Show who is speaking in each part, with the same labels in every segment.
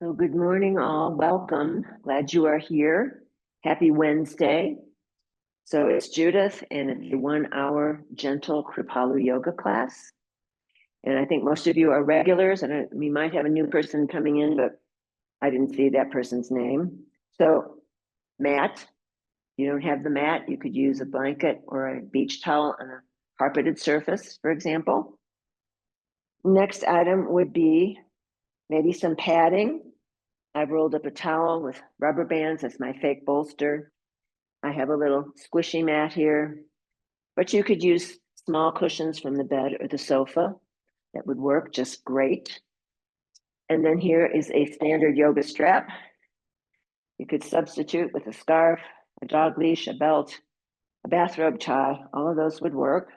Speaker 1: So good morning, all. Welcome. Glad you are here. Happy Wednesday. So it's Judith, and it's a 1 hour gentle Kripalu yoga class. And I think most of you are regulars, and we might have a new person coming in, but I didn't see that person's name. So mat, you don't have the mat, you could use a blanket or a beach towel on a carpeted surface, for example. Next item would be maybe some padding. I've rolled up a towel with rubber bands as my fake bolster. I have a little squishy mat here, but you could use small cushions from the bed or the sofa. That would work just great. And then here is a standard yoga strap. You could substitute with a scarf, a dog leash, a belt, a bathrobe tie. All of those would work.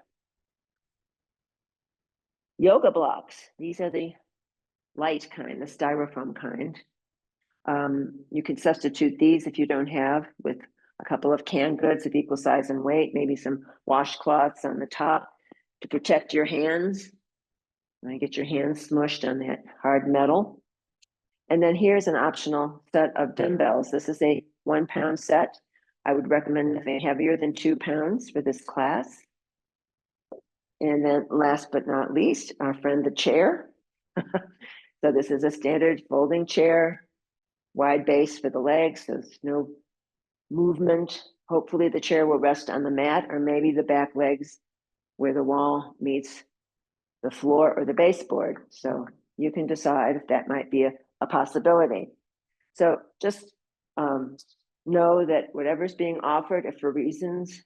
Speaker 1: Yoga blocks. These are the light kind, the styrofoam kind. You can substitute these if you don't have with a couple of canned goods of equal size and weight, maybe some washcloths on the top to protect your hands. And get your hands smushed on that hard metal. And then here's an optional set of dumbbells. This is a 1 pound set. I would recommend nothing heavier than 2 pounds for this class. And then last but not least, our friend, the chair. So this is a standard folding chair, wide base for the legs, so there's no movement. Hopefully the chair will rest on the mat or maybe the back legs where the wall meets the floor or the baseboard. So you can decide if that might be a possibility. So just know that whatever's being offered, if for reasons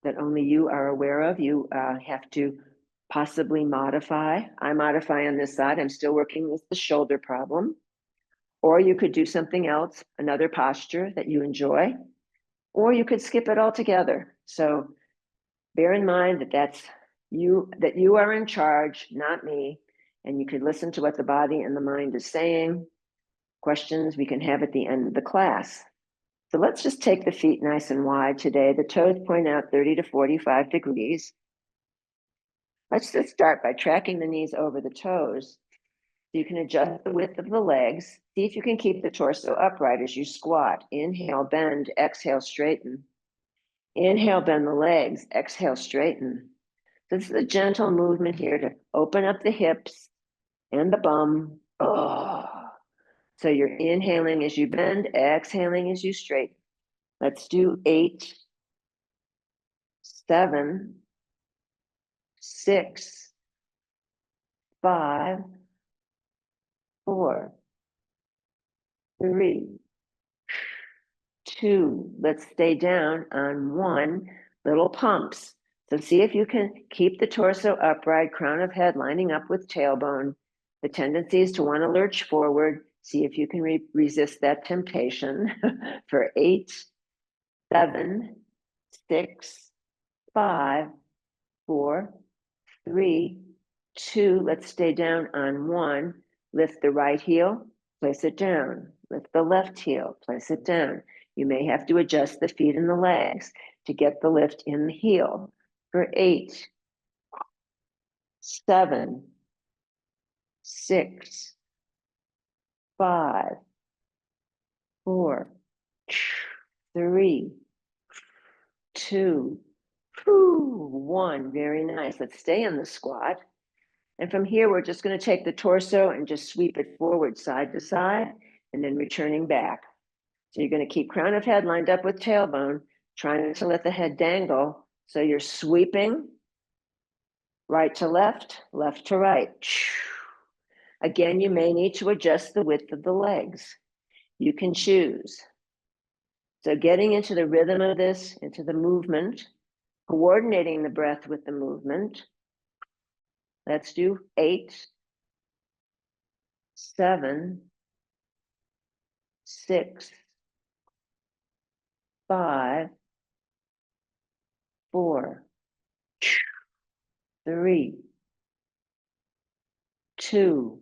Speaker 1: that only you are aware of, you have to possibly modify. I modify on this side. I'm still working with the shoulder problem. Or you could do something else, another posture that you enjoy, or you could skip it altogether. So bear in mind that you are in charge, not me, and you could listen to what the body and the mind is saying. Questions we can have at the end of the class. So let's just take the feet nice and wide today. The toes point out 30 to 45 degrees. Let's just start by tracking the knees over the toes. So you can adjust the width of the legs. See if you can keep the torso upright as you squat. Inhale, bend, exhale, straighten. Inhale, bend the legs, exhale, straighten. This is a gentle movement here to open up the hips and the bum. Oh. So you're inhaling as you bend, exhaling as you straighten. Let's do 8, 7, 6, 5, 4, 3, 2. Let's stay down on 1. Little pumps. So see if you can keep the torso upright, crown of head lining up with tailbone. The tendency is to want to lurch forward. See if you can resist that temptation for 8, 7, 6, 5, 4, 3, 2. Let's stay down on 1. Lift the right heel, place it down. Lift the left heel, place it down. You may have to adjust the feet and the legs to get the lift in the heel. For 8, 7, 6, 5, 4, 3, 2, 1. Very nice. Let's stay in the squat. And from here, we're just going to take the torso and just sweep it forward side to side and then returning back. So you're going to keep crown of head lined up with tailbone, trying to let the head dangle. So you're sweeping right to left, left to right. Again, you may need to adjust the width of the legs. You can choose. So getting into the rhythm of this, into the movement, coordinating the breath with the movement. Let's do 8, 7, 6, 5, 4, 3, 2,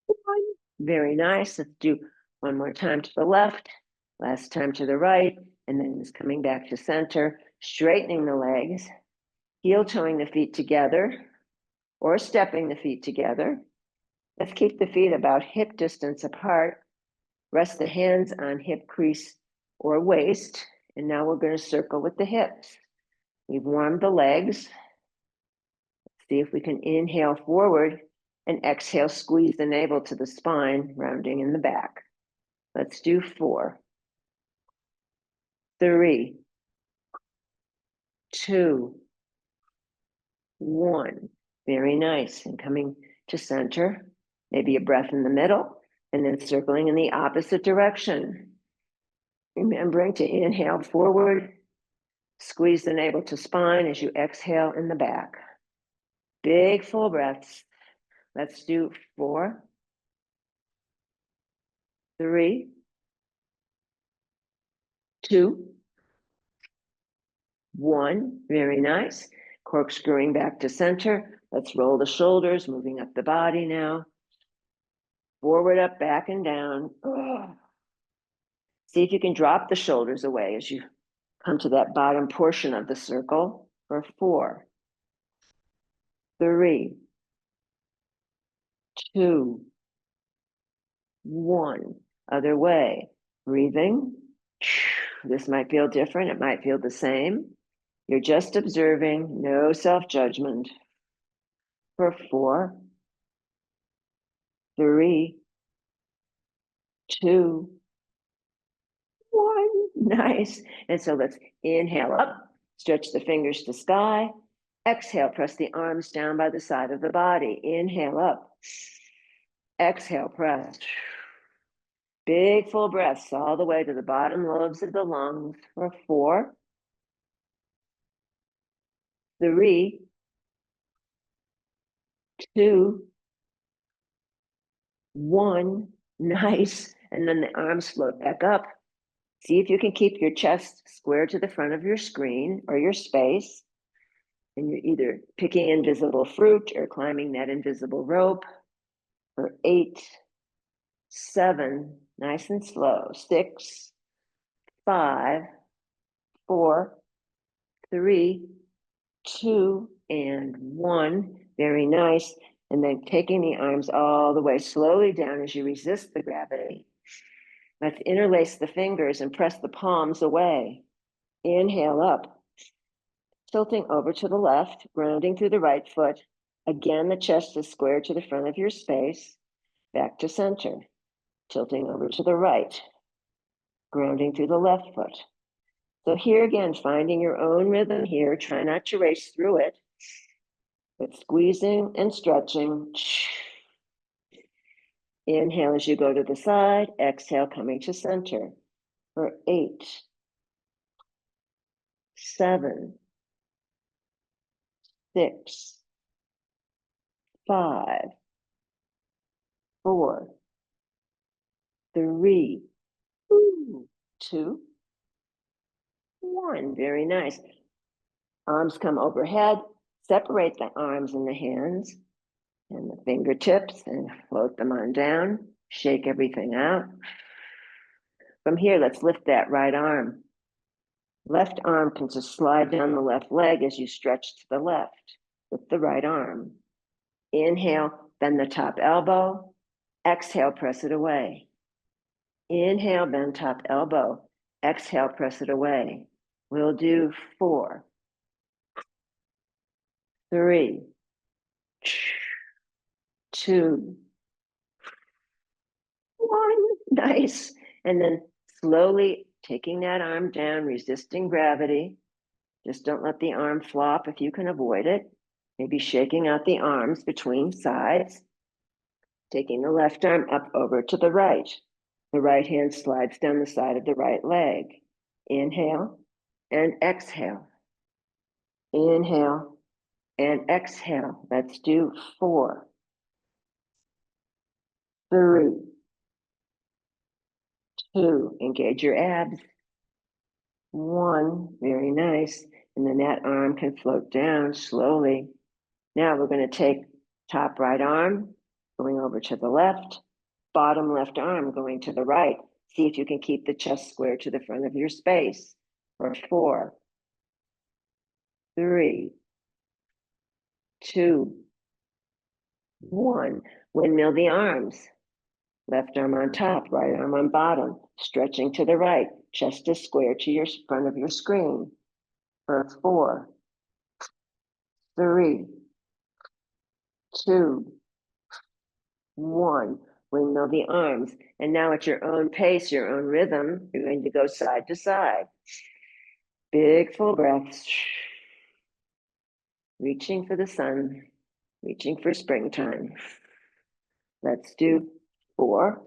Speaker 1: 1. Very nice. Let's do one more time to the left, last time to the right, and then just coming back to center, straightening the legs, heel toeing the feet together, or stepping the feet together. Let's keep the feet about hip distance apart. Rest the hands on hip crease or waist. And now we're going to circle with the hips. We've warmed the legs. See if we can inhale forward and exhale, squeeze the navel to the spine, rounding in the back. Let's do 4, 3, 2, 1. Very nice. And coming to center, maybe a breath in the middle, and then circling in the opposite direction. Remembering to inhale forward, squeeze the navel to spine as you exhale in the back. Big full breaths. Let's do 4, 3, 2, 1. Very nice. Corkscrewing back to center. Let's roll the shoulders, moving up the body now. Forward, up, back, and down. See if you can drop the shoulders away as you come to that bottom portion of the circle for 4, 3, 2, 1. Other way. Breathing. This might feel different. It might feel the same. You're just observing, no self-judgment. For 4, 3, 2, 1. Nice. And so let's inhale up, stretch the fingers to sky. Exhale, press the arms down by the side of the body. Inhale up. Exhale, press. Big full breaths all the way to the bottom lobes of the lungs for 4, 3, 2, 1. Nice. And then the arms float back up. See if you can keep your chest square to the front of your screen or your space. And you're either picking invisible fruit or climbing that invisible rope for 8, 7, nice and slow. 6, 5, 4, 3, 2, and 1. Very nice. And then taking the arms all the way slowly down as you resist the gravity. Let's interlace the fingers and press the palms away. Inhale up, tilting over to the left, grounding through the right foot. Again, the chest is square to the front of your space. Back to center, tilting over to the right, grounding through the left foot. So here again, finding your own rhythm here. Try not to race through it, but squeezing and stretching. Inhale as you go to the side. Exhale, coming to center for 8, 7, 6, 5, 4, 3, 2, 1. Very nice. Arms come overhead. Separate the arms and the hands and the fingertips and float them on down. Shake everything out. From here, let's lift that right arm. Left arm can just slide down the left leg as you stretch to the left with the right arm. Inhale, bend the top elbow. Exhale, press it away. Inhale, bend top elbow. Exhale, press it away. We'll do 4, 3, 2, 1. Nice. And then slowly taking that arm down, resisting gravity. Just don't let the arm flop if you can avoid it. Maybe shaking out the arms between sides. Taking the left arm up over to the right. The right hand slides down the side of the right leg. Inhale and exhale. Inhale and exhale. Let's do 4, 3, 2. Engage your abs. 1. Very nice. And then that arm can float down slowly. Now we're going to take top right arm, going over to the left, bottom left arm going to the right. See if you can keep the chest square to the front of your space for 4, 3, 2, 1. Windmill the arms. Left arm on top, right arm on bottom, stretching to the right, chest is square to your front of your screen. For 4, 3, 2, 1. Windmill the arms. And now at your own pace, your own rhythm, you're going to go side to side. Big full breaths. Reaching for the sun, reaching for springtime. Let's do 4,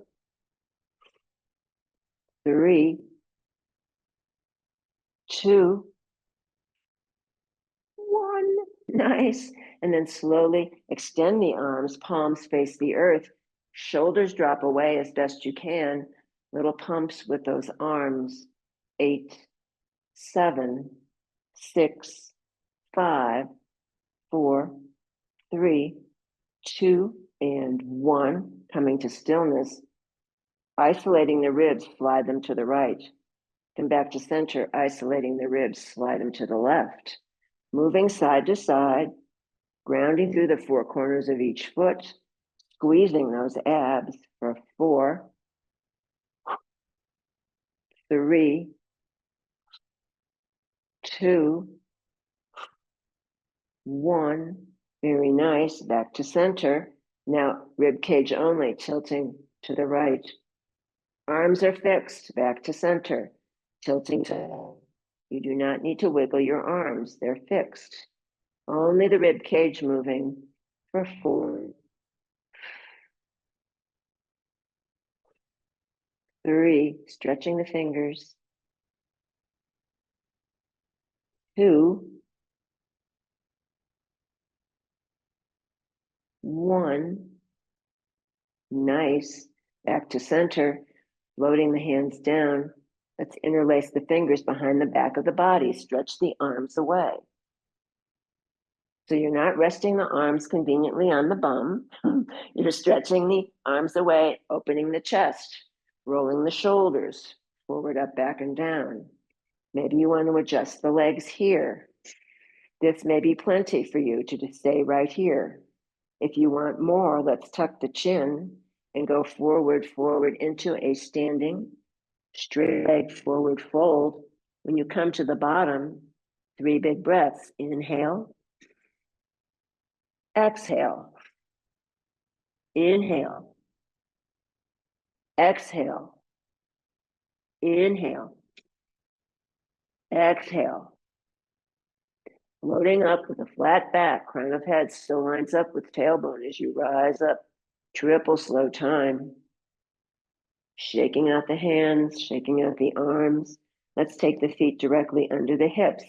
Speaker 1: 3, 2, 1. Nice. And then slowly extend the arms, palms face the earth, shoulders drop away as best you can. Little pumps with those arms. 8, 7, 6, 5, 4, 3, 2, and 1. Coming to stillness. Isolating the ribs, slide them to the right. Then back to center, isolating the ribs, slide them to the left. Moving side to side, grounding through the 4 corners of each foot, squeezing those abs for 4, 3, 2, 1. Very nice. Back to center. Now rib cage only, tilting to the right. Arms are fixed. Back to center, tilting to. You do not need to wiggle your arms. They're fixed. Only the rib cage moving for 4, 3, stretching the fingers. 2, 1. Nice. Back to center, floating the hands down. Let's interlace the fingers behind the back of the body. Stretch the arms away. So you're not resting the arms conveniently on the bum. You're stretching the arms away, opening the chest, rolling the shoulders, forward, up, back, and down. Maybe you want to adjust the legs here. This may be plenty for you to just stay right here. If you want more, let's tuck the chin and go forward into a standing, straight leg forward fold. When you come to the bottom, 3 big breaths. Inhale, exhale, inhale, exhale, inhale, exhale. Floating up with a flat back, crown of head still lines up with tailbone as you rise up. Triple slow time. Shaking out the hands, shaking out the arms. Let's take the feet directly under the hips.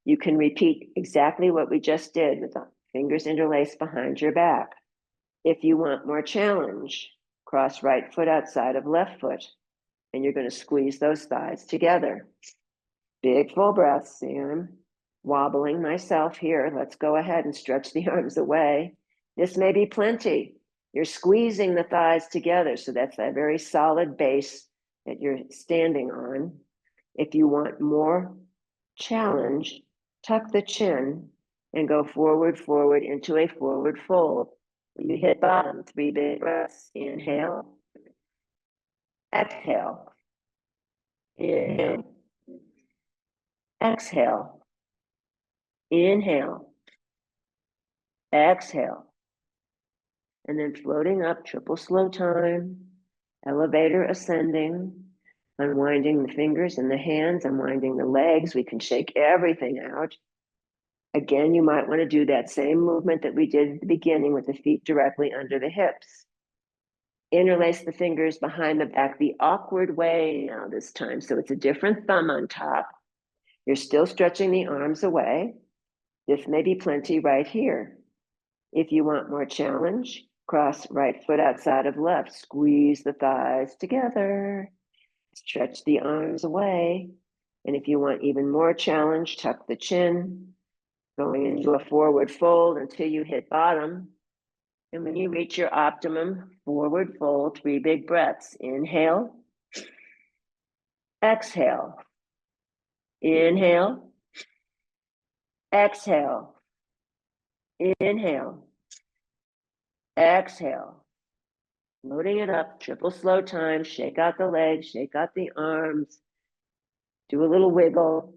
Speaker 1: You can repeat exactly what we just did with the fingers interlaced behind your back. If you want more challenge, cross right foot outside of left foot, and you're going to squeeze those thighs together. Big full breaths, Sam. Wobbling myself here. Let's go ahead and stretch the arms away. This may be plenty. You're squeezing the thighs together, so that's a very solid base that you're standing on. If you want more challenge, tuck the chin and go forward into a forward fold. When you hit bottom, 3 big breaths. Inhale, exhale, inhale, exhale, inhale, exhale. And then floating up, triple slow time, elevator ascending, unwinding the fingers and the hands, unwinding the legs. We can shake everything out. Again, you might want to do that same movement that we did at the beginning with the feet directly under the hips. Interlace the fingers behind the back the awkward way now this time. So it's a different thumb on top. You're still stretching the arms away. This may be plenty right here. If you want more challenge, cross right foot outside of left. Squeeze the thighs together. Stretch the arms away. And if you want even more challenge, tuck the chin. Going into a forward fold until you hit bottom. And when you reach your optimum, forward fold, 3 big breaths. Inhale, exhale, inhale, exhale, inhale, exhale. Loading it up, triple slow time, shake out the legs, shake out the arms, do a little wiggle.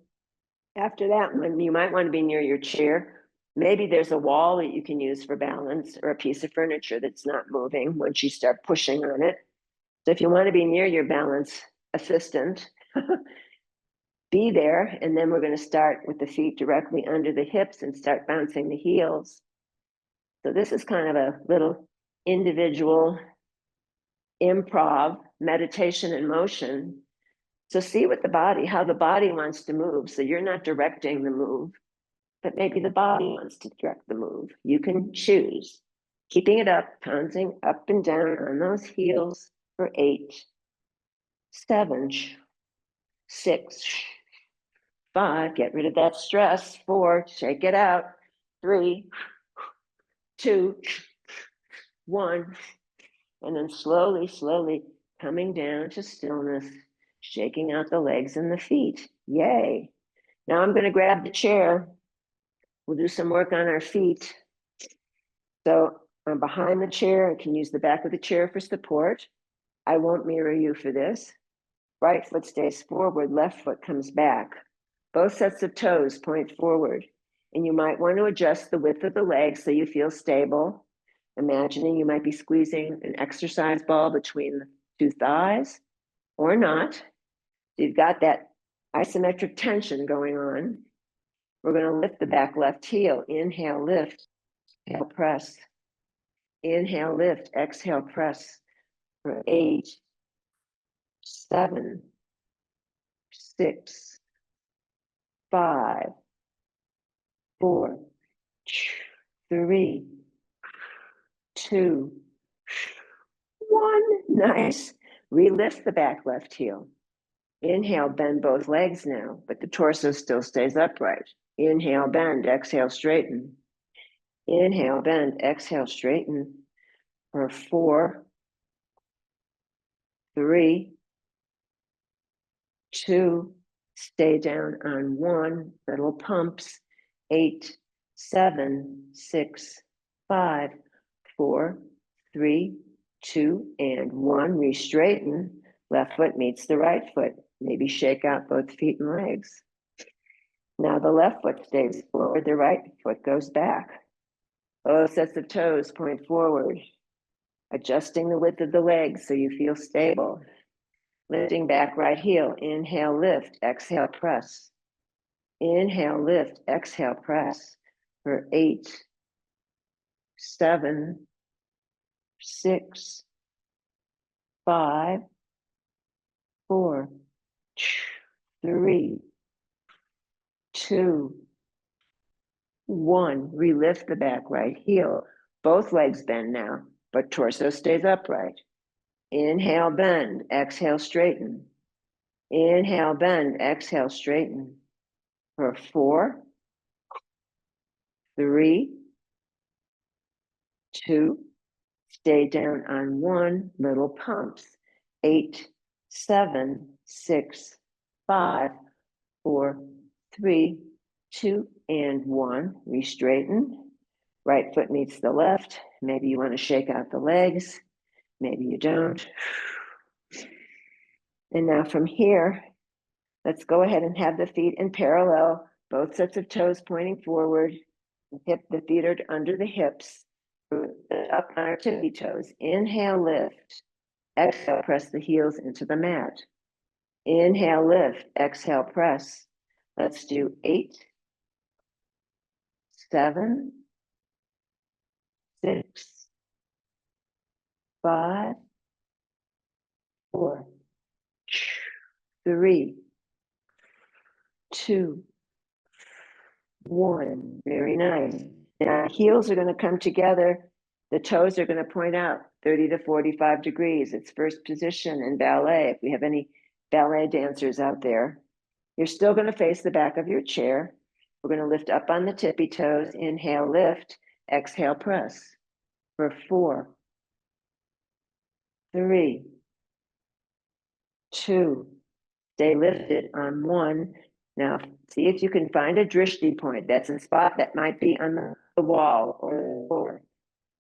Speaker 1: After that one, you might want to be near your chair. Maybe there's a wall that you can use for balance or a piece of furniture that's not moving once you start pushing on it. So if you want to be near your balance assistant, be there. And then we're going to start with the feet directly under the hips and start bouncing the heels. So this is kind of a little individual improv meditation in motion. So see what how the body wants to move. So you're not directing the move, but maybe the body wants to direct the move. You can choose. Keeping it up, pouncing up and down on those heels for 8, 7, 6, 5, get rid of that stress. 4, shake it out. 3, 2, 1, and then slowly, slowly coming down to stillness, shaking out the legs and the feet. Yay. Now I'm going to grab the chair. We'll do some work on our feet. So I'm behind the chair and can use the back of the chair for support. I won't mirror you for this. Right foot stays forward, left foot comes back. Both sets of toes point forward. And you might want to adjust the width of the legs so you feel stable. Imagining you might be squeezing an exercise ball between the 2 thighs or not. You've got that isometric tension going on. We're going to lift the back left heel. Inhale, lift, exhale, press. Inhale, lift, exhale, press for 8, 7, 6, 5, 4, 3, 2, 1. Nice. Relift the back left heel. Inhale, bend both legs now, but the torso still stays upright. Inhale, bend, exhale, straighten. Inhale, bend, exhale, straighten for 4, 3, 2, stay down on 1, little pumps. 8, 7, 6, 5, 4, 3, 2, and 1. Re-straighten. Left foot meets the right foot. Maybe shake out both feet and legs. Now the left foot stays forward, the right foot goes back. Both sets of toes point forward. Adjusting the width of the legs so you feel stable. Lifting back right heel. Inhale, lift, exhale, press. Inhale, lift, exhale, press for 8, 7, 6, 5, 4, 3, 2, 1. Relift the back right heel. Both legs bend now, but torso stays upright. Inhale, bend, exhale, straighten. Inhale, bend, exhale, straighten for 4, 3, 2, stay down on 1, little pumps. 8, 7, 6, 5, 4, 3, 2, and 1. Re-straighten. Right foot meets the left. Maybe you want to shake out the legs. Maybe you don't. And now from here, let's go ahead and have the feet in parallel, both sets of toes pointing forward. The feet are under the hips, up on our tippy toes. Inhale, lift. Exhale, press the heels into the mat. Inhale, lift. Exhale, press. Let's do 8, 7, 6, 5, 4, 3, 2, 1. Very nice. Now heels are going to come together. The toes are going to point out 30 to 45 degrees. It's first position in ballet. If we have any ballet dancers out there, you're still going to face the back of your chair. We're going to lift up on the tippy toes. Inhale, lift. Exhale, press for 4, 3, 2. Stay lifted on 1. Now, see if you can find a drishti point. That's a spot that might be on the wall or the floor.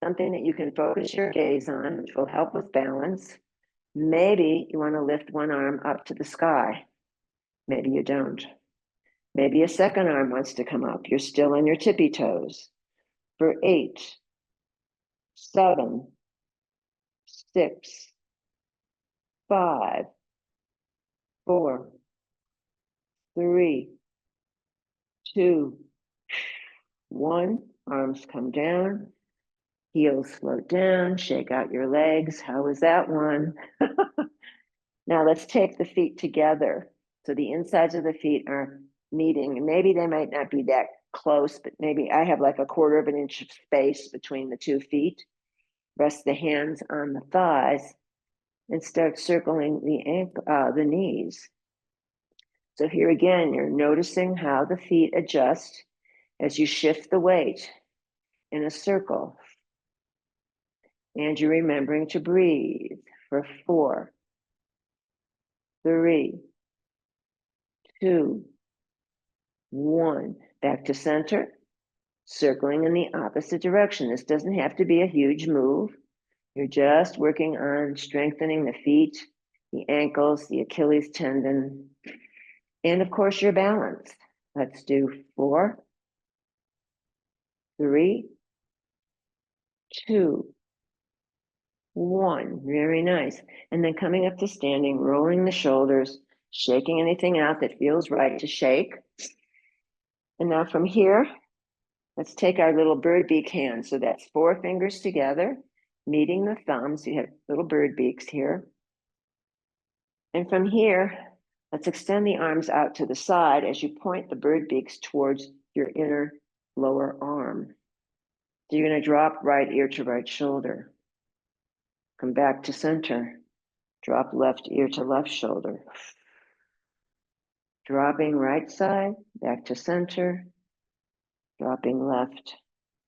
Speaker 1: something that you can focus your gaze on, which will help with balance. Maybe you want to lift one arm up to the sky. Maybe you don't. Maybe a second arm wants to come up. You're still on your tippy toes. For 8, 7, 6, 5, 4, 3, 2, 1. Arms come down. Heels float down. Shake out your legs. How was that one? Now let's take the feet together. So the insides of the feet are meeting. And maybe they might not be that close, but maybe I have like a 1/4 of an inch of space between the 2 feet. Rest the hands on the thighs and start circling the knees. So here again, you're noticing how the feet adjust as you shift the weight in a circle. And you're remembering to breathe for 4, 3, 2, 1. Back to center, circling in the opposite direction. This doesn't have to be a huge move. You're just working on strengthening the feet, the ankles, the Achilles tendon, and of course your balance. Let's do 4, 3, 2, 1. Very nice. And then coming up to standing, rolling the shoulders, shaking anything out that feels right to shake. And now from here, let's take our little bird beak hand. So that's 4 fingers together, meeting the thumbs. You have little bird beaks here. And from here, let's extend the arms out to the side as you point the bird beaks towards your inner lower arm. So you're going to drop right ear to right shoulder. Come back to center. Drop left ear to left shoulder. Dropping right side, back to center. Dropping left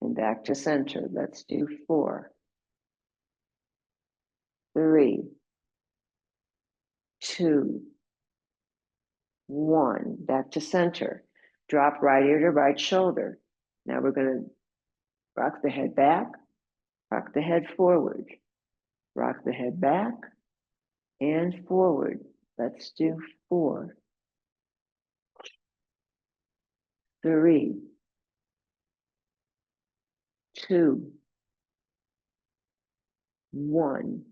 Speaker 1: and back to center. Let's do 4, 3, 2, 1. Back to center. Drop right ear to right shoulder. Now we're going to rock the head back, rock the head forward, rock the head back and forward. Let's do 4, 3, 2, 1.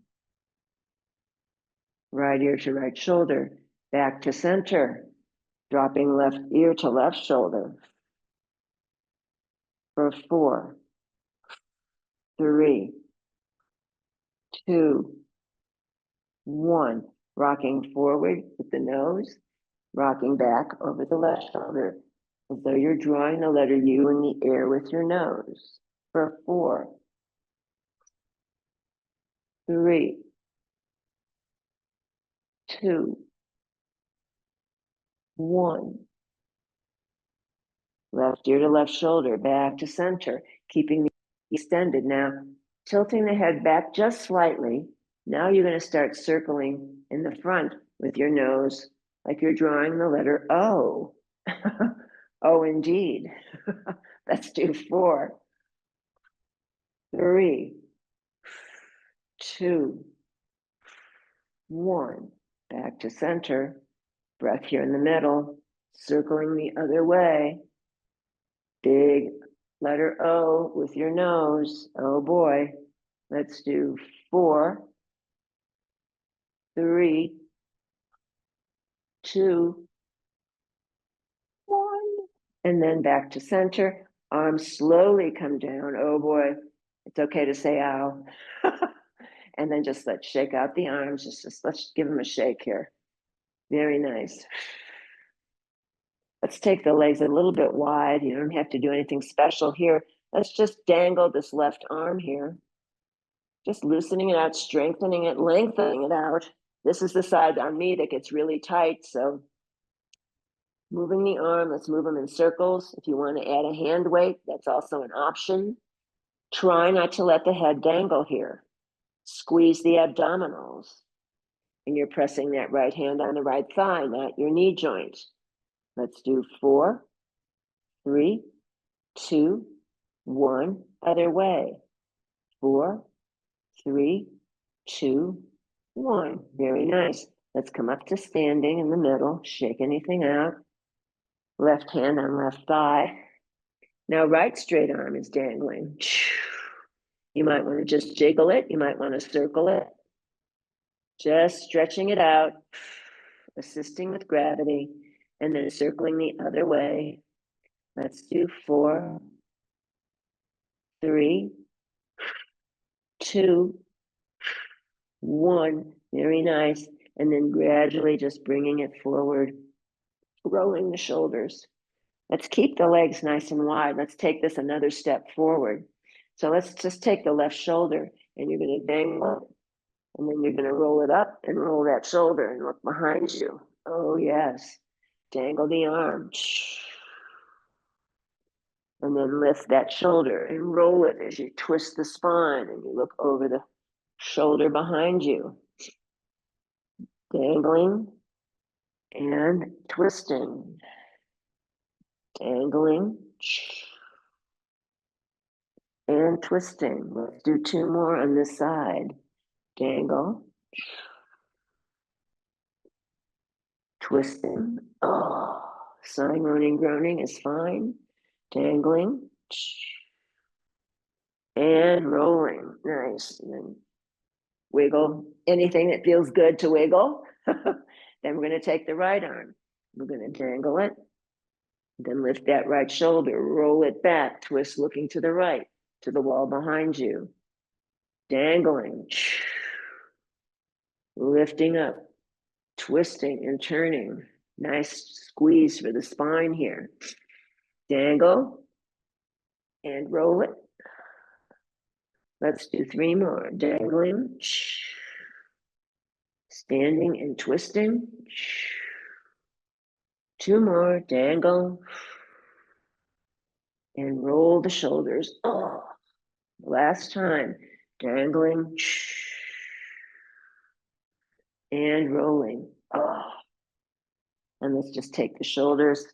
Speaker 1: Right ear to right shoulder, back to center, dropping left ear to left shoulder. For 4, 3, 2, 1. Rocking forward with the nose, rocking back over the left shoulder, as though you're drawing the letter U in the air with your nose. For 4, 3, 2, 1. Left ear to left shoulder, back to center, keeping the extended. Now, tilting the head back just slightly. Now you're going to start circling in the front with your nose, like you're drawing the letter O. Oh, indeed. Let's do 4, 3, 2, 1. Back to center. Breath here in the middle, circling the other way. Big letter O with your nose. Oh boy. Let's do 4, 3, 2, 1. And then back to center. Arms slowly come down. Oh boy. It's okay to say ow. And then just let's shake out the arms. Just let's give them a shake here. Very nice. Let's take the legs a little bit wide. You don't have to do anything special here. Let's just dangle this left arm here. Just loosening it out, strengthening it, lengthening it out. This is the side on me that gets really tight. So moving the arm, let's move them in circles. If you want to add a hand weight, that's also an option. Try not to let the head dangle here. Squeeze the abdominals. And you're pressing that right hand on the right thigh, not your knee joint. Let's do 4, 3, 2, 1. Other way. 4, 3, 2, 1. Very nice. Let's come up to standing in the middle. Shake anything out. Left hand on left thigh. Now right straight arm is dangling. You might want to just jiggle it. You might want to circle it. Just stretching it out, assisting with gravity, and then circling the other way. Let's do 4, 3, 2, 1. Very nice. And then gradually just bringing it forward, rolling the shoulders. Let's keep the legs nice and wide. Let's take this another step forward. So let's just take the left shoulder and you're going to dangle, and then you're going to roll it up and roll that shoulder and look behind you. Oh, yes. Dangle the arm. And then lift that shoulder and roll it as you twist the spine and you look over the shoulder behind you. Dangling and twisting. Dangling and twisting. Let's do 2 more on this side. Dangle. Twisting. Oh, sigh, moaning, groaning is fine. Dangling. And rolling. Nice. And then wiggle. Anything that feels good to wiggle. Then we're going to take the right arm. We're going to dangle it. Then lift that right shoulder. Roll it back. Twist looking to the right, to the wall behind you. Dangling. Lifting up. Twisting and turning. Nice squeeze for the spine here. Dangle and roll it. Let's do 3 more. Dangling, standing and twisting. 2 more. Dangle and roll the shoulders. Oh, last time. Dangling and rolling. Oh. And let's just take the shoulders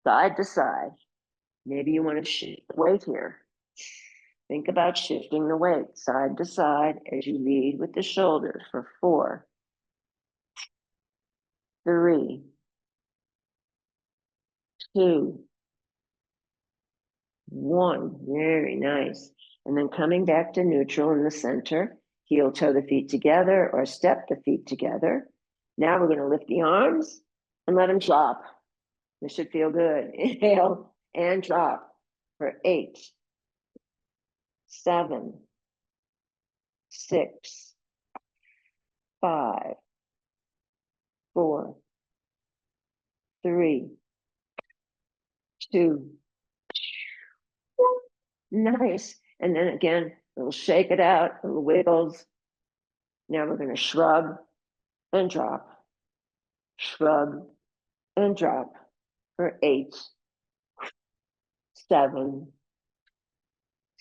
Speaker 1: side to side. Maybe you want to shift the weight here. Think about shifting the weight side to side as you lead with the shoulders for 4, 3, 2, 1. Very nice. And then coming back to neutral in the center, heel toe the feet together or step the feet together. Now we're going to lift the arms and let them drop. This should feel good. Inhale and drop for 8, 7, 6, 5, 4, 3, 2, 1. Nice. And then again, we'll shake it out, little wiggles. Now we're going to shrug and drop. Shrug and drop for 8, 7,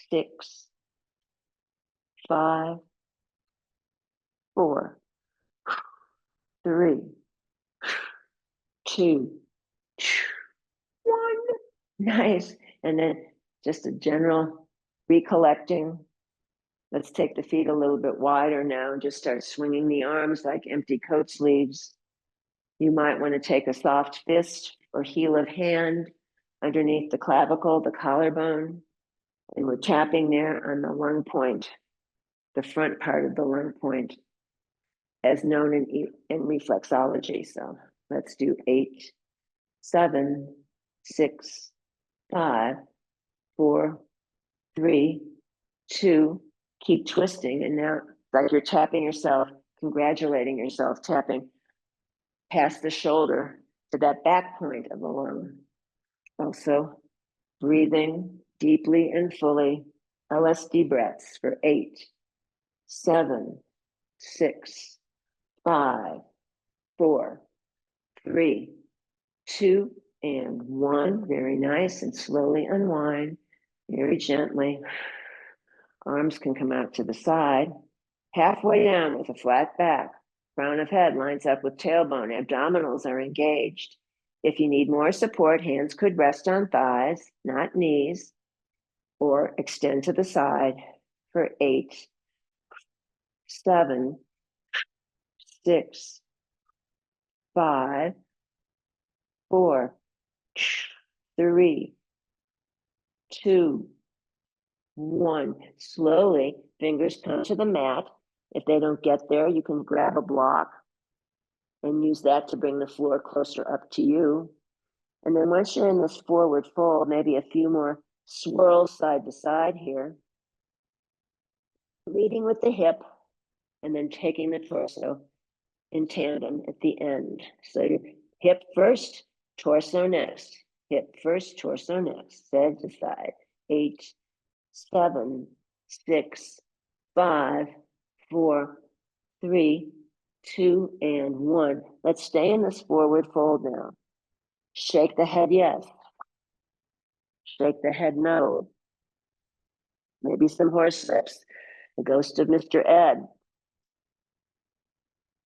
Speaker 1: 6, 5, 4, 3, 2, 1. Nice. And then just a general recollecting. Let's take the feet a little bit wider now and just start swinging the arms like empty coat sleeves. You might want to take a soft fist or heel of hand underneath the clavicle, the collarbone, and we're tapping there on the lung point, the front part of the lung point, as known in reflexology. So let's do 8, 7, 6, 5, 4, 3, 2. Keep twisting, and now like you're tapping yourself, congratulating yourself, tapping past the shoulder to that back point of the lung. Also breathing deeply and fully, LSD breaths for 8, 7, 6, 5, 4, 3, 2, and 1. Very nice. And slowly unwind very gently. Arms can come out to the side. Halfway down with a flat back. Crown of head lines up with tailbone. Abdominals are engaged. If you need more support, hands could rest on thighs, not knees. or extend to the side for 8, 7, 6, 5, 4, 3, 2, 1. Slowly, fingers come to the mat. If they don't get there, you can grab a block and use that to bring the floor closer up to you. And then once you're in this forward fold, maybe a few more swirls side to side here, leading with the hip and then taking the torso in tandem at the end. So your hip first, torso next. Hip first, torso next. Side to side. 8, 7, 6, 5, 4, 3, 2, and 1. Let's stay in this forward fold now. Shake the head yes. Shake the head no. Maybe some horse lips. The ghost of Mr. Ed.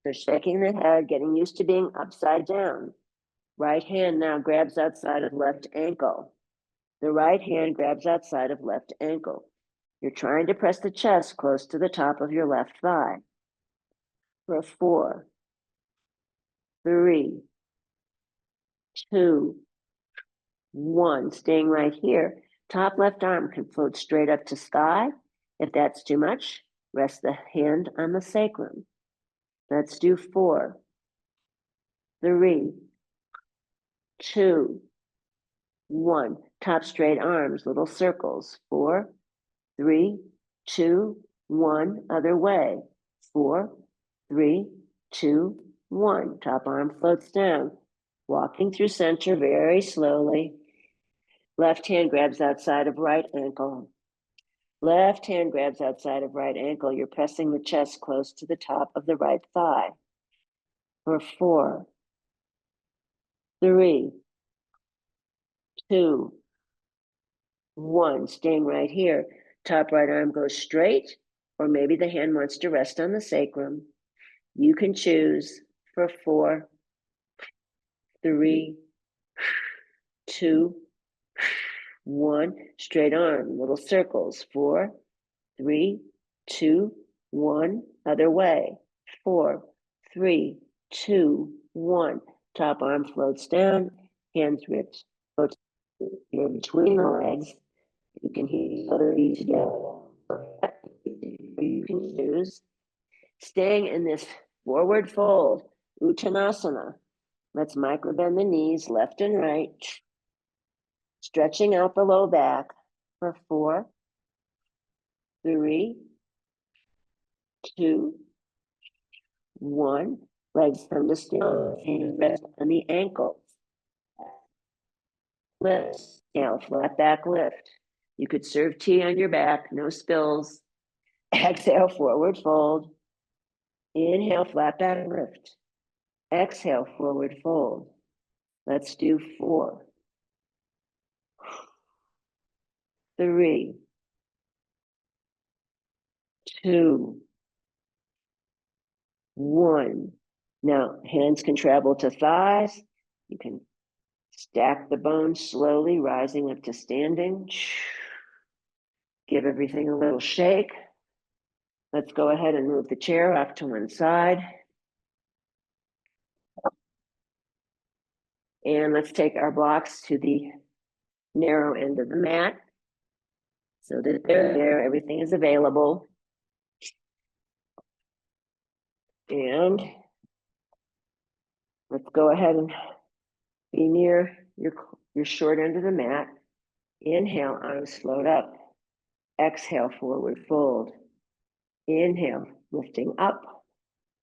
Speaker 1: So shaking the head, getting used to being upside down. Right hand now grabs outside of left ankle. The right hand grabs outside of left ankle. You're trying to press the chest close to the top of your left thigh. For 4, 3, 2, 1. Staying right here. Top left arm can float straight up to sky. If that's too much, rest the hand on the sacrum. Let's do 4, 3, 2, 1. Top straight arms, little circles. 4, 3, 2, 1. Other way. 4, 3, 2, 1. Top arm floats down. Walking through center very slowly. Left hand grabs outside of right ankle. Left hand grabs outside of right ankle. You're pressing the chest close to the top of the right thigh. For 4, 3, 2, 1. Staying right here. Top right arm goes straight, or maybe the hand wants to rest on the sacrum. You can choose for 4, 3, 2, 1. Straight arm, little circles. 4, 3, 2, 1. Other way. 4, 3, 2, 1. Top arm floats down, hands ripped. Floats in between the legs. You can hear the other knee together. You can choose. Staying in this forward fold, Uttanasana. Let's micro bend the knees left and right. Stretching out the low back for 4, 3, 2, 1. Legs come to still. Hands rest on the ankles. Lift. Now flat back lift. You could serve tea on your back, no spills. Exhale, forward fold. Inhale, flat back lift. Exhale, forward fold. Let's do 4, 3, 2, 1. Now, hands can travel to thighs. You can stack the bones slowly, rising up to standing. Give everything a little shake. Let's go ahead and move the chair off to one side. And let's take our blocks to the narrow end of the mat so that they're there, everything is available. And let's go ahead and be near your short end of the mat. Inhale, arms float up. Exhale, forward fold. Inhale, lifting up.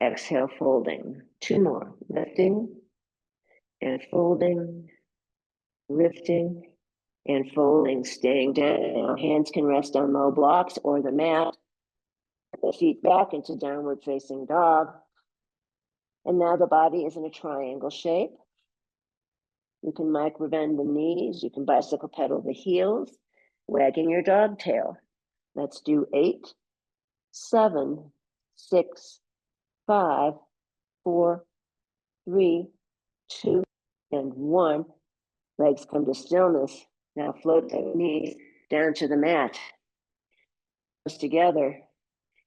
Speaker 1: Exhale, folding. 2 more. Lifting and folding, lifting and folding, staying down. Hands can rest on low blocks or the mat. The feet back into downward facing dog. And now the body is in a triangle shape. You can micro bend the knees. You can bicycle pedal the heels, wagging your dog tail. Let's do 8, 7, 6, 5, 4, 3, 2, and 1. Legs come to stillness. Now float the knees. down to the mat. Together,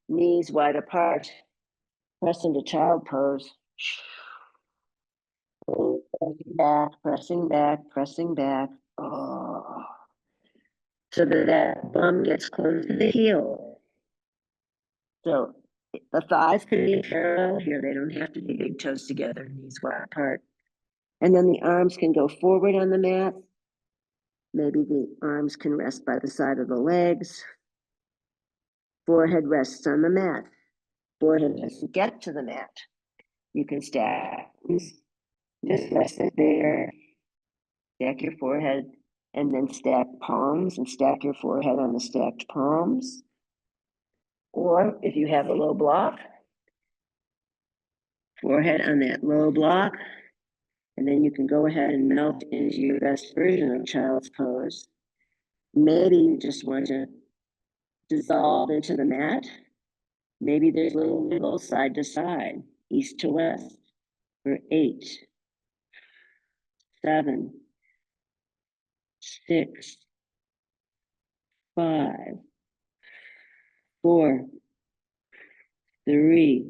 Speaker 1: knees wide apart. Press into child pose. Pressing back, pressing back. Oh. So that bum gets close to the heel. So the thighs can be parallel here. They don't have to be big toes together, knees wide apart. And then the arms can go forward on the mat. Maybe the arms can rest by the side of the legs. Forehead rests on the mat. Forehead doesn't get to the mat. You can stack, just rest it there. Stack your forehead and then stack palms and stack your forehead on the stacked palms. Or if you have a low block, forehead on that low block, and then you can go ahead and melt into your best version of child's pose. Maybe you just want to dissolve into the mat. Maybe there's little wiggles side to side, east to west, for 8, 7, 6, 5, 4, 3,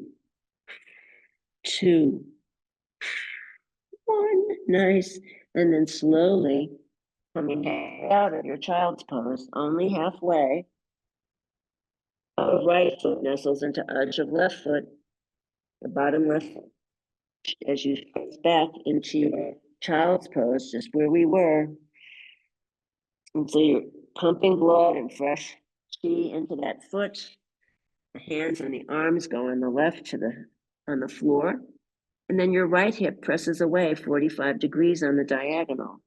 Speaker 1: 2, 1. Nice. And then slowly coming out of your child's pose, only halfway. Right foot nestles into edge of left foot. The bottom left foot, as you press back into your child's pose, just where we were. And so you're pumping blood and fresh chi into that foot. The hands and the arms go on the left on the floor. And then your right hip presses away 45 degrees on the diagonal.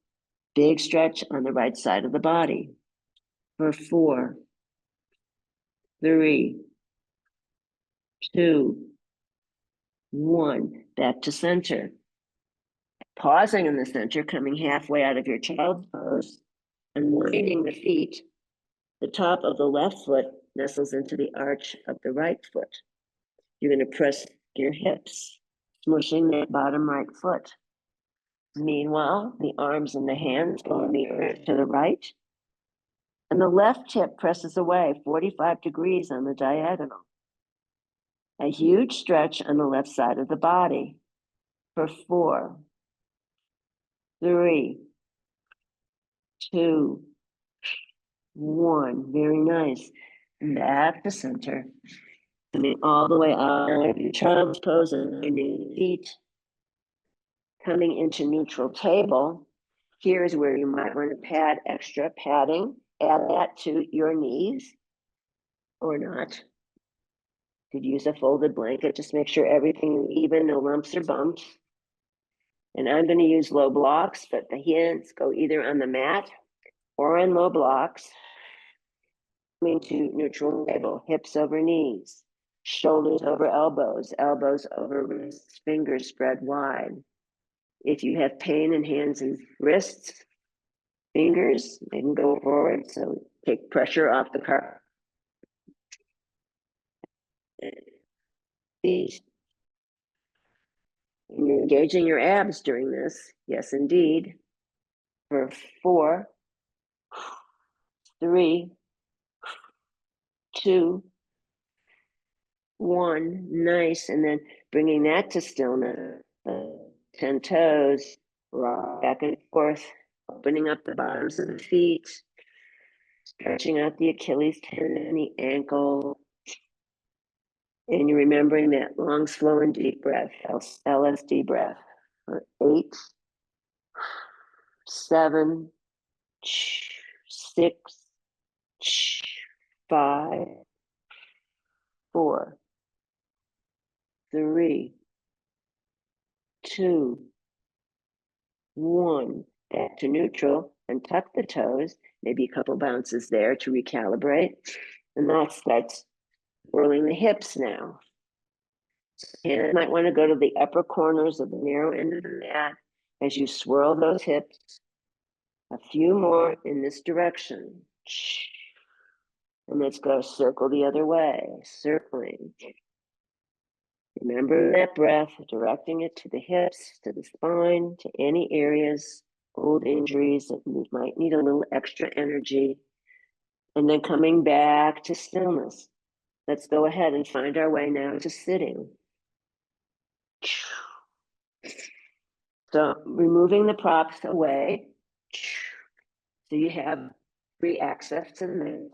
Speaker 1: Big stretch on the right side of the body. For 4, 3, 2, 1. Back to center. Pausing in the center, coming halfway out of your child's pose, and winding the feet. The top of the left foot nestles into the arch of the right foot. You're going to press your hips, smushing that bottom right foot. Meanwhile, the arms and the hands go on the earth to the right, and the left hip presses away 45 degrees on the diagonal. A huge stretch on the left side of the body. For 4, 3, 2, 1. Very nice. Back to center. Coming all the way out of your child's pose and your feet. Coming into neutral table. Here's where you might want to pad extra padding. Add that to your knees or not. Could use a folded blanket. Just make sure everything is even, no lumps or bumps. And I'm going to use low blocks, but the hands go either on the mat or on low blocks. Coming to neutral table, hips over knees, shoulders over elbows, elbows over wrists, fingers spread wide. If you have pain in hands and wrists, fingers, they can go forward, so take pressure off the car. You're engaging your abs during this. Yes, indeed. For 4, 3, 2, 1. Nice. And then bringing that to stillness. 10 toes, rock back and forth, opening up the bottoms of the feet, stretching out the Achilles tendon and the ankle. And you're remembering that long, slow, and deep breath, LSD breath. For 8, 7, 6, 5, 4, 3, 2, 1. Back to neutral and tuck the toes, maybe a couple bounces there to recalibrate. And that starts whirling the hips now. And you might want to go to the upper corners of the narrow end of the mat as you swirl those hips. A few more in this direction. And let's go circle the other way, circling. Remember that breath, directing it to the hips, to the spine, to any areas, old injuries that might need a little extra energy. And then coming back to stillness. Let's go ahead and find our way now to sitting. So removing the props away. So you have free access to the mat.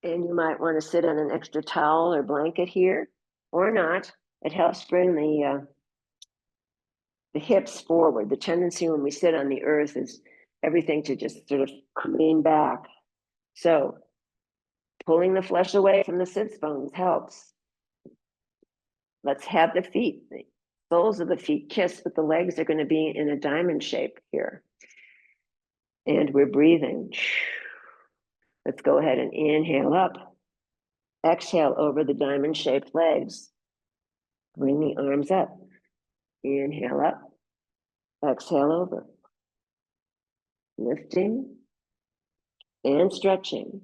Speaker 1: And you might want to sit on an extra towel or blanket here, or not. It helps bring the hips forward. The tendency when we sit on the earth is everything to just sort of lean back. So pulling the flesh away from the sits bones helps. Let's have the feet, the soles of the feet kiss, but the legs are going to be in a diamond shape here. And we're breathing. Let's go ahead and inhale up. Exhale over the diamond shaped legs. Bring the arms up. Inhale up. Exhale over. Lifting and stretching.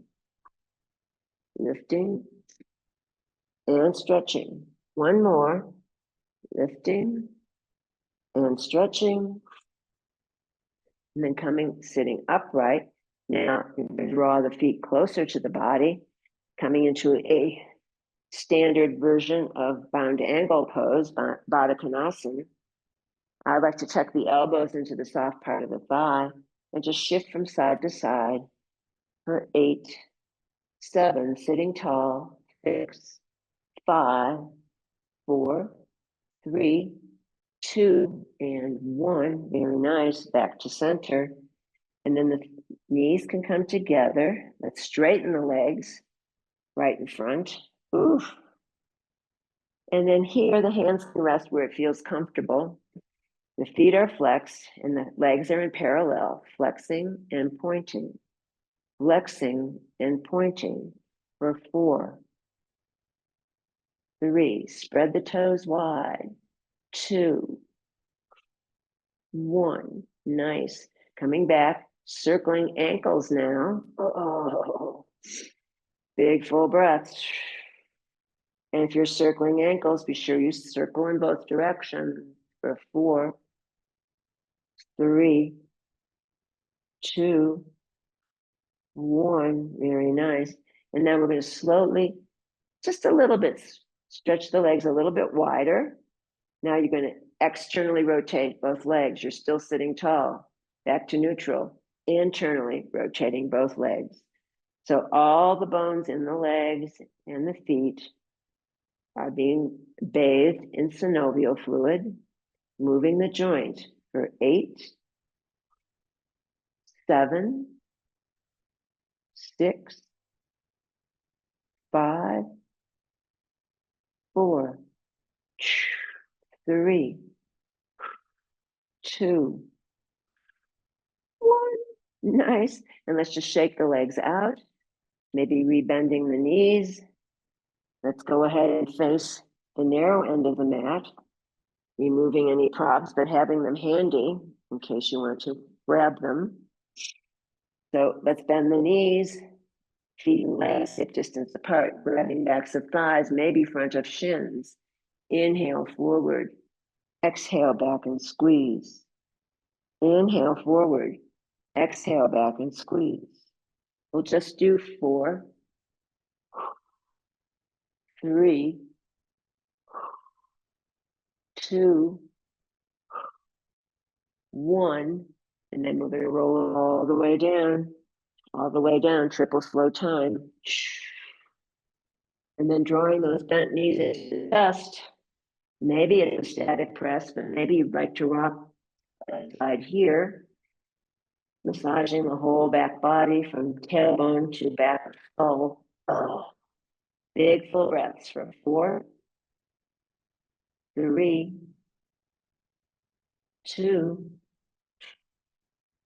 Speaker 1: Lifting and stretching. One more. Lifting and stretching. And then coming, sitting upright. Now, draw the feet closer to the body, coming into a standard version of bound angle pose, Baddha Konasana. I like to tuck the elbows into the soft part of the thigh and just shift from side to side for 8, 7, sitting tall, 6, 5, 4, 3, 2, and 1. Very nice. Back to center. And then the knees can come together. Let's straighten the legs right in front. Oof. And then here, the hands can rest where it feels comfortable. The feet are flexed and the legs are in parallel, flexing and pointing, flexing and pointing for 4, 3, spread the toes wide, 2, 1, nice. Coming back, circling ankles now. Oh, big full breaths. And if you're circling ankles, be sure you circle in both directions for 4, 3, 2, 1. Very nice. And now we're going to slowly, just a little bit, stretch the legs a little bit wider. Now you're going to externally rotate both legs. You're still sitting tall. Back to neutral. Internally rotating both legs. So all the bones in the legs and the feet are being bathed in synovial fluid, moving the joint for 8, 7, 6, 5, 4, 3, 2, 1. Nice. And let's just shake the legs out, maybe rebending the knees. Let's go ahead and face the narrow end of the mat, removing any props, but having them handy in case you want to grab them. So let's bend the knees, feet and legs hip distance apart, grabbing backs of thighs, maybe front of shins. Inhale forward, exhale back and squeeze. Inhale forward, exhale back and squeeze. We'll just do 4, 3, 2, 1, and then we're going to roll all the way down, triple slow time. And then drawing those bent knees into the chest. Maybe it's a static press, but maybe you'd like to rock side here, massaging the whole back body from tailbone to back of skull. Oh, big full breaths for 4, 3, 2,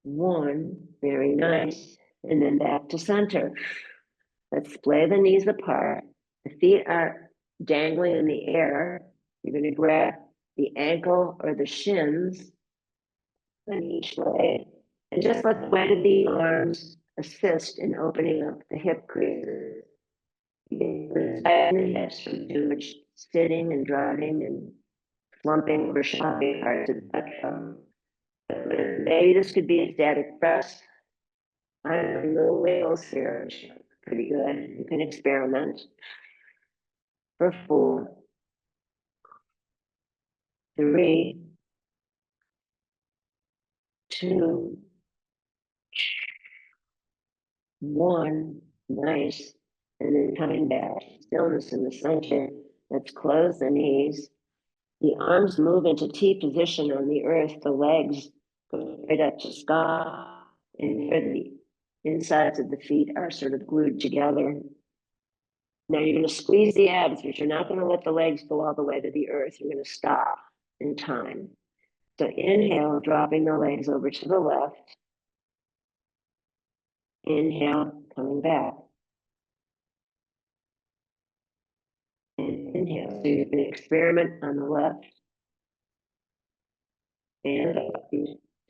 Speaker 1: 1. Very nice. And then back to center. Let's splay the knees apart. The feet are dangling in the air. You're going to grab the ankle or the shins on each leg. And just let the weight of the arms assist in opening up the hip creases. The hips from too much sitting and driving and slumping or shopping hard to the touch. Maybe this could be a static press. I'm little whales here. Pretty good. You can experiment. For 4, 3, 2, 1. Nice. And then coming back, stillness in the center. Let's close the knees. The arms move into T position on the earth. The legs go right up to sky. And here the insides of the feet are sort of glued together. Now you're going to squeeze the abs, but you're not going to let the legs go all the way to the earth. You're going to stop in time. So inhale, dropping the legs over to the left. Inhale, coming back. And inhale. So you can experiment on the left. And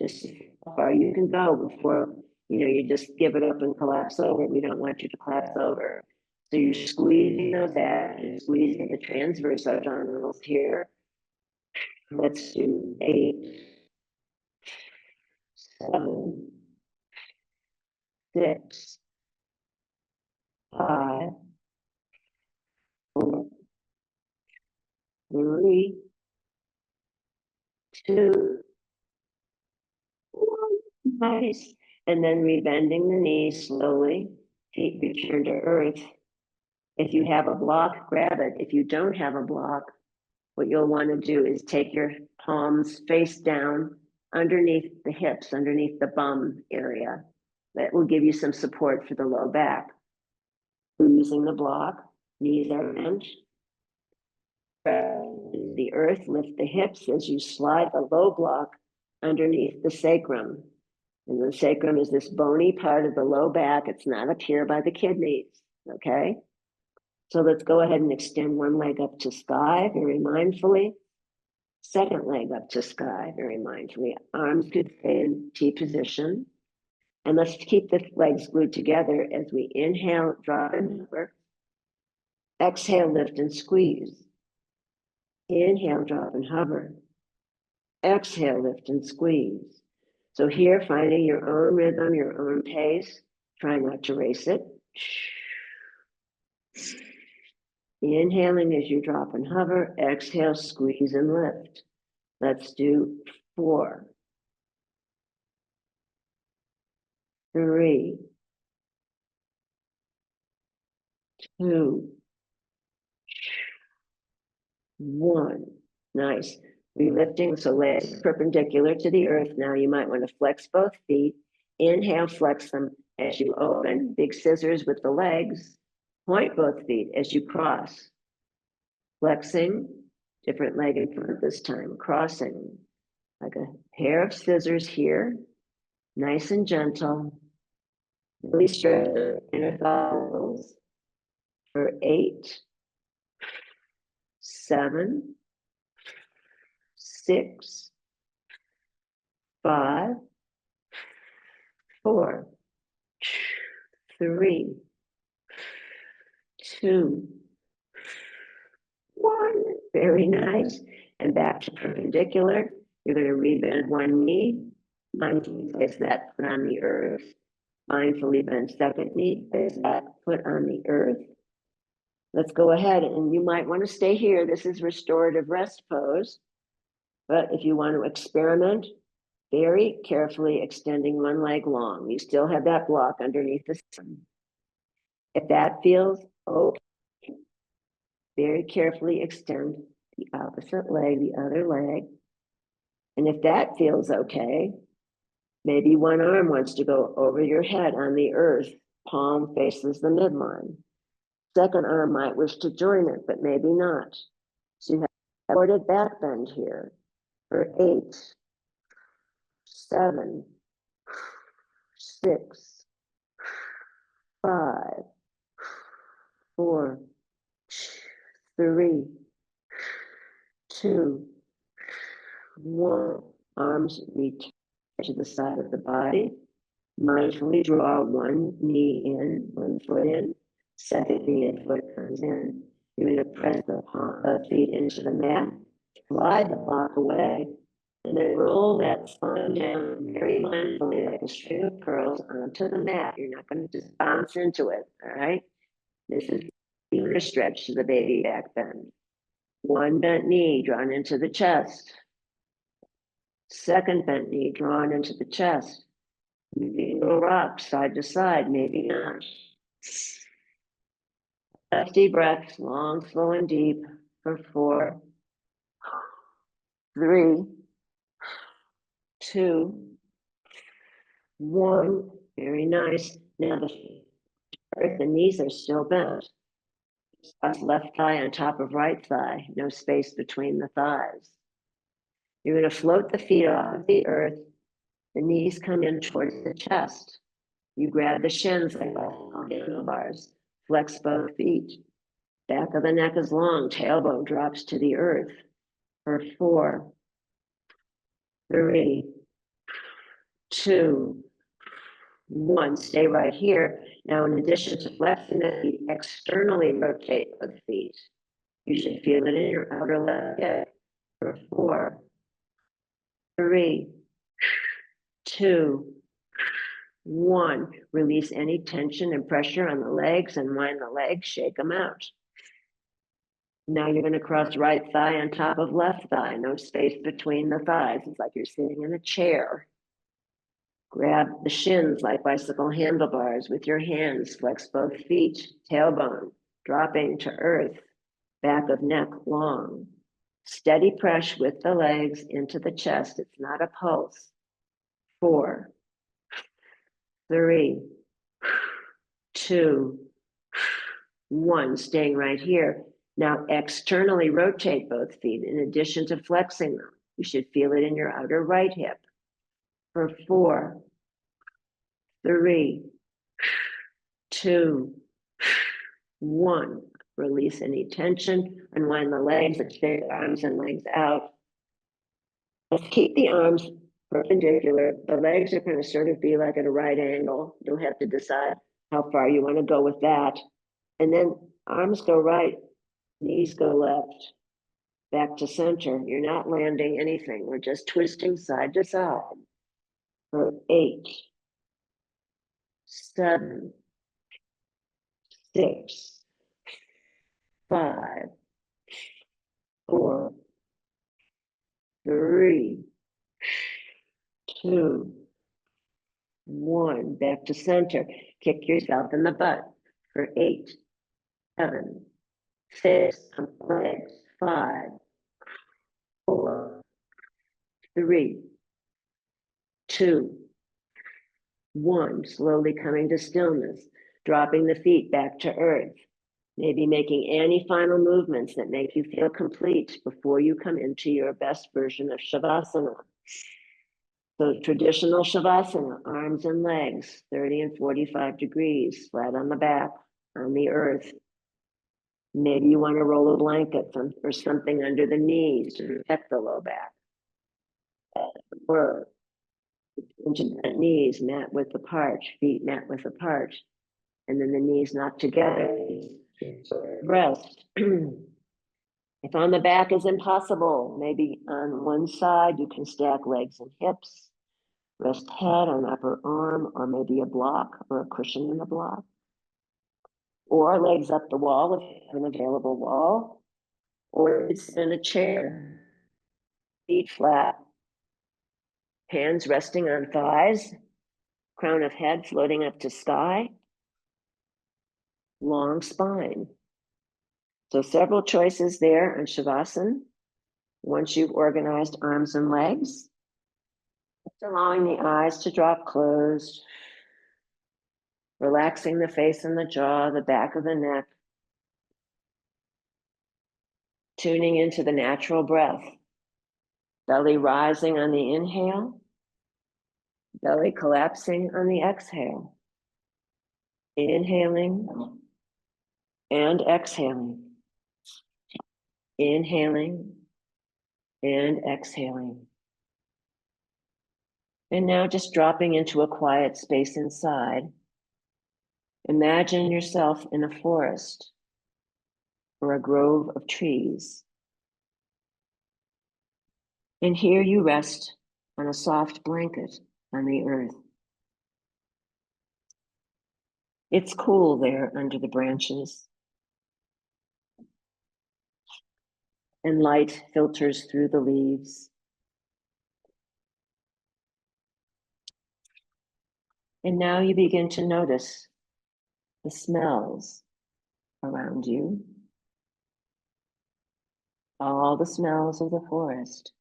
Speaker 1: just how far you can go before, you just give it up and collapse over. We don't want you to collapse over. So you're squeezing those abs, you're squeezing the transverse abdominals here. Let's do 8, 7, 6, 5, 4, 3, 2, 1. Nice. And then rebending the knees slowly. Feet return to earth. If you have a block, grab it. If you don't have a block, what you'll want to do is take your palms face down underneath the hips, underneath the bum area. That will give you some support for the low back. We're using the block, knees are bent. The earth, lift the hips as you slide the low block underneath the sacrum. And the sacrum is this bony part of the low back. It's not up here by the kidneys, okay? So let's go ahead and extend one leg up to sky very mindfully. Second leg up to sky very mindfully. Arms could stay in T position. And let's keep the legs glued together as we inhale, drop and hover. Exhale, lift and squeeze. Inhale, drop and hover. Exhale, lift and squeeze. So here, finding your own rhythm, your own pace. Try not to race it. Inhaling as you drop and hover. Exhale, squeeze and lift. Let's do 4, 3, 2, 1. Nice. Relifting, so legs perpendicular to the earth. Now you might want to flex both feet. Inhale, flex them as you open. Big scissors with the legs. Point both feet as you cross. Flexing, different leg in front this time. Crossing, like a pair of scissors here. Nice and gentle. Really stretch the inner thigh muscles for 8, 7, 6, 5, 4, 3, 2, 1. Very nice. And back to perpendicular. You're going to rebend one knee. Mindfully place that foot on the earth. Mindfully bend second knee. Place that foot on the earth. Let's go ahead, and you might want to stay here. This is restorative rest pose. But if you want to experiment, very carefully extending one leg long. You still have that block underneath the sun. If that feels okay, very carefully extend the opposite leg, the other leg. And if that feels okay, maybe one arm wants to go over your head on the earth, palm faces the midline. Second arm might wish to join it, but maybe not. So you have a supported back bend here for 8, 7, 6, 5, 4, 3, 2, 1. Arms reach to the side of the body. Mindfully draw one knee in, one foot in. Second knee and foot comes in. You're going to press the feet into the mat. Slide the block away. And then roll that spine down very mindfully like a string of pearls onto the mat. You're not going to just bounce into it, all right? This is a stretch to the baby back bend. One bent knee drawn into the chest. Second bent knee drawn into the chest. Maybe it'll rock side to side, maybe not. Deep breaths, long, slow, and deep for 4, 3, 2, 1. Very nice. Now the knees are still bent. That's left thigh on top of right thigh, no space between the thighs. You're going to float the feet off of the earth. The knees come in towards the chest. You grab the shins like handlebars. Flex both feet. Back of the neck is long. Tailbone drops to the earth. For 4, 3, 2, 1. Stay right here. Now, in addition to flexing the feet, externally rotate the feet. You should feel it in your outer left hip. For 4, 3, 2, 1. Release any tension and pressure on the legs and wind the legs, shake them out. Now you're going to cross right thigh on top of left thigh, no space between the thighs. It's like you're sitting in a chair. Grab the shins like bicycle handlebars with your hands. Flex both feet, tailbone, dropping to earth, back of neck long. Steady press with the legs into the chest. It's not a pulse. 4, 3, 2, 1. Staying right here. Now externally rotate both feet in addition to flexing them. You should feel it in your outer right hip. For 4, 3, 2, 1. Release any tension, unwind the legs, extend the arms and legs out. Let's keep the arms perpendicular. The legs are going to sort of be like at a right angle. You'll have to decide how far you want to go with that. And then arms go right, knees go left, back to center. You're not landing anything. We're just twisting side to side for 8, 7, 6, 5, 4, 3, 2, 1. Back to center. Kick yourself in the butt for 8, 7, 6, legs, 5, 4, 3, 2, 1. Slowly coming to stillness, dropping the feet back to earth. Maybe making any final movements that make you feel complete before you come into your best version of Shavasana. So traditional Shavasana, arms and legs, 30 and 45 degrees, flat on the back, on the earth. Maybe you want to roll a blanket or something under the knees to protect the low back. Or into the knees, mat width apart, feet mat width apart, and then the knees not together. Rest. If on the back is impossible, maybe on one side you can stack legs and hips, rest head on upper arm, or maybe a block or a cushion in the block. Or legs up the wall if you have an available wall, or it's in a chair, feet flat, hands resting on thighs, crown of head floating up to sky, long spine. So several choices there on Shavasana. Once you've organized arms and legs, just allowing the eyes to drop closed, relaxing the face and the jaw, the back of the neck, tuning into the natural breath, belly rising on the inhale, belly collapsing on the exhale, inhaling and exhaling, inhaling and exhaling. And now just dropping into a quiet space inside. Imagine yourself in a forest or a grove of trees. And here you rest on a soft blanket on the earth. It's cool there under the branches, and light filters through the leaves. And now you begin to notice the smells around you, all the smells of the forest,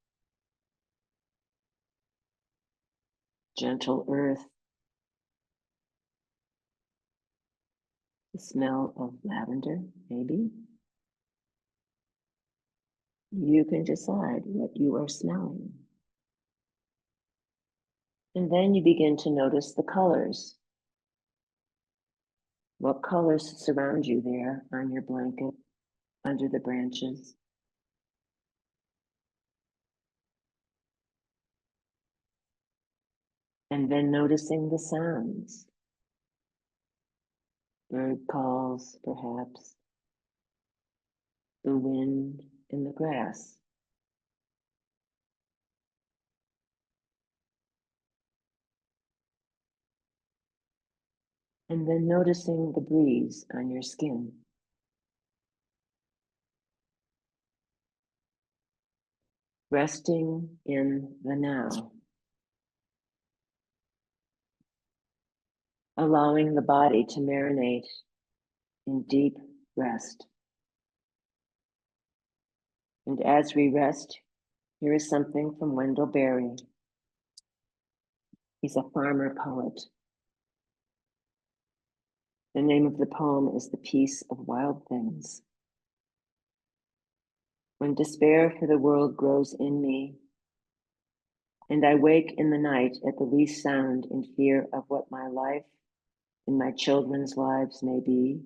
Speaker 1: gentle earth, the smell of lavender, maybe. You can decide what you are smelling. And then you begin to notice the colors. What colors surround you there on your blanket, under the branches? And then noticing the sounds. Bird calls, perhaps. The wind in the grass. And then noticing the breeze on your skin. Resting in the now. Allowing the body to marinate in deep rest. And as we rest, here is something from Wendell Berry. He's a farmer poet. The name of the poem is The Peace of Wild Things. When despair for the world grows in me, and I wake in the night at the least sound in fear of what my life and my children's lives may be,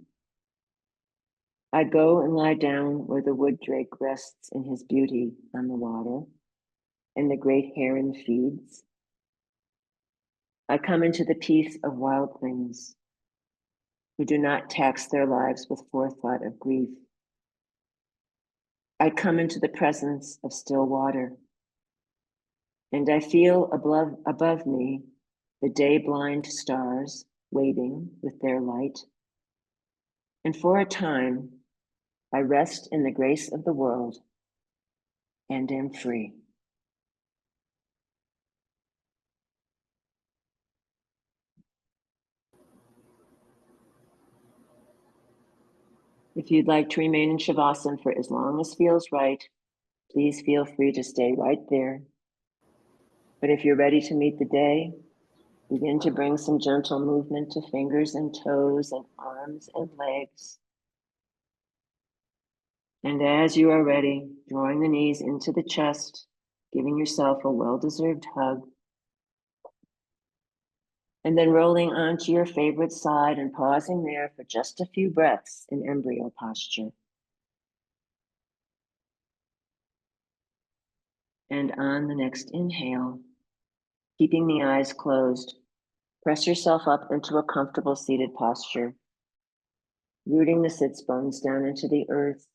Speaker 1: I go and lie down where the wood drake rests in his beauty on the water, and the great heron feeds. I come into the peace of wild things, who do not tax their lives with forethought of grief. I come into the presence of still water, and I feel above me the day-blind stars waiting with their light. And for a time, I rest in the grace of the world and am free. If you'd like to remain in Shavasana for as long as feels right, please feel free to stay right there. But if you're ready to meet the day, begin to bring some gentle movement to fingers and toes and arms and legs. And as you are ready, drawing the knees into the chest, giving yourself a well-deserved hug, and then rolling onto your favorite side and pausing there for just a few breaths in embryo posture. And on the next inhale, keeping the eyes closed, press yourself up into a comfortable seated posture, rooting the sits bones down into the earth,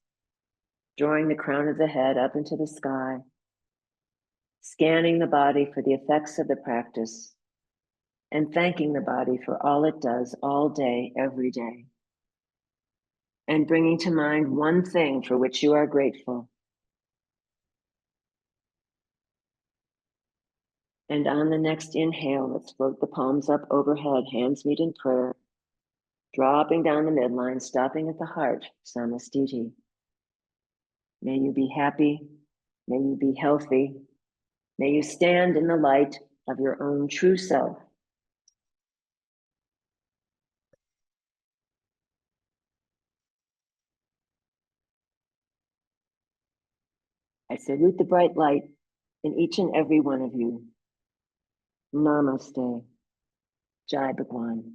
Speaker 1: drawing the crown of the head up into the sky, scanning the body for the effects of the practice, and thanking the body for all it does all day, every day. And bringing to mind one thing for which you are grateful. And on the next inhale, let's float the palms up overhead, hands meet in prayer, dropping down the midline, stopping at the heart, Samastiti. May you be happy, may you be healthy, may you stand in the light of your own true self. I salute the bright light in each and every one of you. Namaste. Jai Bhagwan.